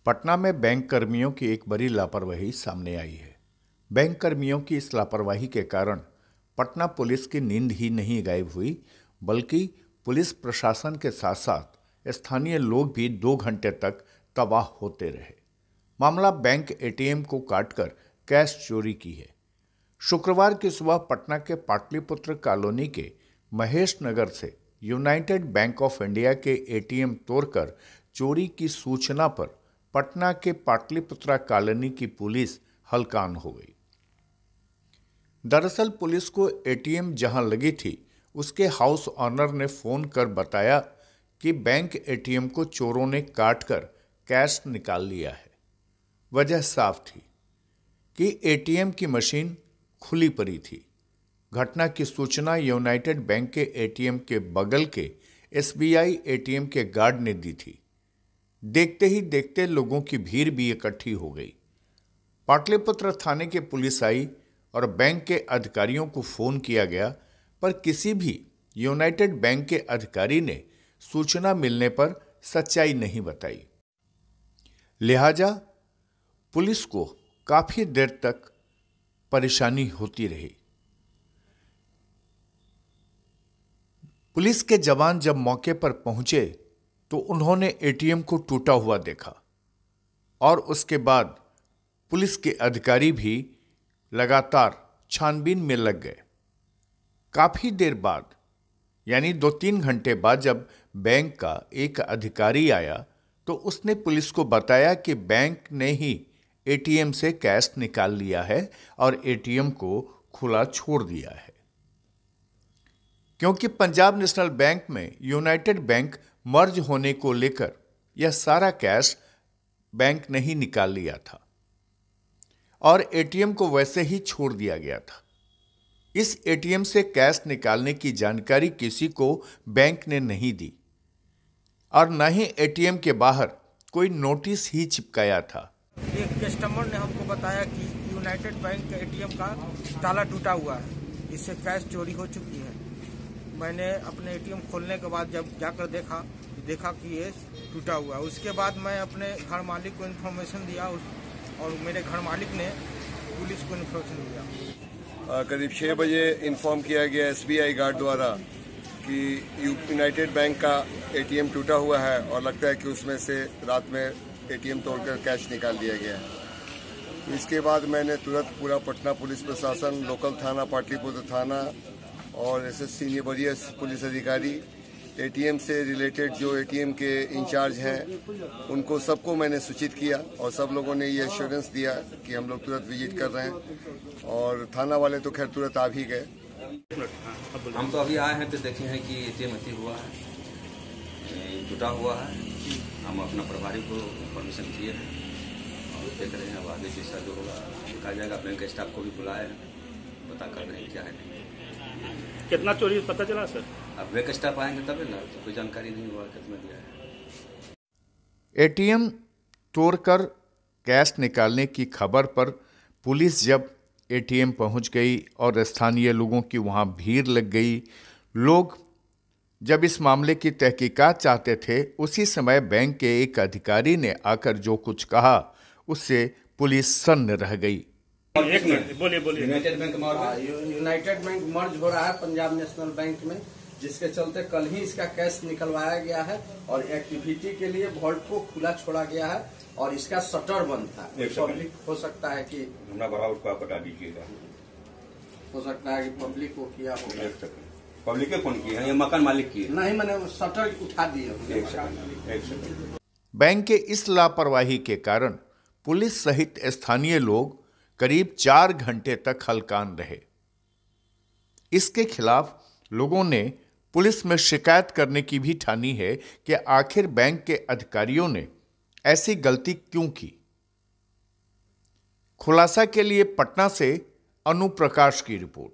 पटना में बैंक कर्मियों की एक बड़ी लापरवाही सामने आई है। बैंक कर्मियों की इस लापरवाही के कारण पटना पुलिस की नींद ही नहीं गायब हुई, बल्कि पुलिस प्रशासन के साथ साथ स्थानीय लोग भी 2 घंटे तक तबाह होते रहे। मामला बैंक एटीएम को काटकर कैश चोरी की है। शुक्रवार की सुबह पटना के पाटलिपुत्र कॉलोनी के महेश नगर से यूनाइटेड बैंक ऑफ इंडिया के एटीएम तोड़कर चोरी की सूचना पर पटना के पाटलिपुत्रा कॉलोनी की पुलिस हलकान हो गई। दरअसल पुलिस को एटीएम जहां लगी थी, उसके हाउस ऑनर ने फोन कर बताया कि बैंक एटीएम को चोरों ने काटकर कैश निकाल लिया है। वजह साफ थी कि एटीएम की मशीन खुली पड़ी थी। घटना की सूचना यूनाइटेड बैंक के एटीएम के बगल के एसबीआई एटीएम के गार्ड ने दी थी। देखते ही देखते लोगों की भीड़ भी इकट्ठी हो गई। पाटलिपुत्र थाने के पुलिस आई और बैंक के अधिकारियों को फोन किया गया, पर किसी भी यूनाइटेड बैंक के अधिकारी ने सूचना मिलने पर सच्चाई नहीं बताई। लिहाजा पुलिस को काफी देर तक परेशानी होती रही। पुलिस के जवान जब मौके पर पहुंचे तो उन्होंने एटीएम को टूटा हुआ देखा और उसके बाद पुलिस के अधिकारी भी लगातार छानबीन में लग गए। काफी देर बाद, यानी 2-3 घंटे बाद, जब बैंक का एक अधिकारी आया तो उसने पुलिस को बताया कि बैंक ने ही एटीएम से कैश निकाल लिया है और एटीएम को खुला छोड़ दिया है, क्योंकि पंजाब नेशनल बैंक में यूनाइटेड बैंक मर्ज होने को लेकर यह सारा कैश बैंक ने ही निकाल लिया था और एटीएम को वैसे ही छोड़ दिया गया था। इस एटीएम से कैश निकालने की जानकारी किसी को बैंक ने नहीं दी और न ही एटीएम के बाहर कोई नोटिस ही चिपकाया था। एक कस्टमर ने हमको बताया कि यूनाइटेड बैंक के एटीएम का ताला टूटा हुआ है, इससे कैश चोरी हो चुकी है। मैंने अपने एटीएम खोलने के बाद जब जाकर देखा कि ये टूटा हुआ है। उसके बाद मैं अपने घर मालिक को इन्फॉर्मेशन दिया और मेरे घर मालिक ने पुलिस को इन्फॉर्मेशन दिया। करीब 6 बजे इन्फॉर्म किया गया एसबीआई गार्ड द्वारा कि यूनाइटेड बैंक का एटीएम टूटा हुआ है और लगता है कि उसमें से रात में एटीएम तोड़कर कैश निकाल लिया गया है। इसके बाद मैंने तुरंत पूरा पटना पुलिस प्रशासन, लोकल थाना पाटलिपुत्र थाना और ऐसे सीनियर वरीय पुलिस अधिकारी, एटीएम से रिलेटेड जो एटीएम के इंचार्ज हैं, उनको सबको मैंने सूचित किया और सब लोगों ने ये एश्योरेंस दिया कि हम लोग तुरंत विजिट कर रहे हैं और थाना वाले तो खैर तुरंत आ भी गए। हम तो अभी आए हैं तो देखे हैं कि एटीएम अति हुआ है, टूटा हुआ है। हम अपना प्रभारी को परमिशन किए हैं और देख रहे हैं। अब आगे जैसा जो होगा देखा जाएगा। बैंक स्टाफ को भी बुलाए, पता कर रहे हैं क्या है। कितना चोरी पता चला सर? अब बैंक स्टाफ आएंगे तब ना, तो कोई जानकारी नहीं हुआ कितना दिया है। एटीएम तोड़कर कैश निकालने की खबर पर पुलिस जब एटीएम पहुंच गई और स्थानीय लोगों की वहां भीड़ लग गई, लोग जब इस मामले की तहकीकात चाहते थे, उसी समय बैंक के एक अधिकारी ने आकर जो कुछ कहा उससे पुलिस सन्न रह गई। एक मिनट बोलिए। यूनाइटेड बैंक मर्ज हो रहा है पंजाब नेशनल बैंक में, जिसके चलते कल ही इसका कैश निकलवाया गया है और एक्टिविटी के लिए वॉल्ट को खुला छोड़ा गया है और इसका शटर बंद था। पब्लिक हो सकता है कि उसको आप बता दीजिएगा। हो सकता है कि पब्लिक को किया होगा। पब्लिक ने फोन किया है या मकान मालिक की? नहीं, मैंने शटर उठा दिए। बैंक के इस लापरवाही के कारण पुलिस सहित स्थानीय लोग करीब 4 घंटे तक हलकान रहे। इसके खिलाफ लोगों ने पुलिस में शिकायत करने की भी ठानी है कि आखिर बैंक के अधिकारियों ने ऐसी गलती क्यों की। खुलासा के लिए पटना से अनुप्रकाश की रिपोर्ट।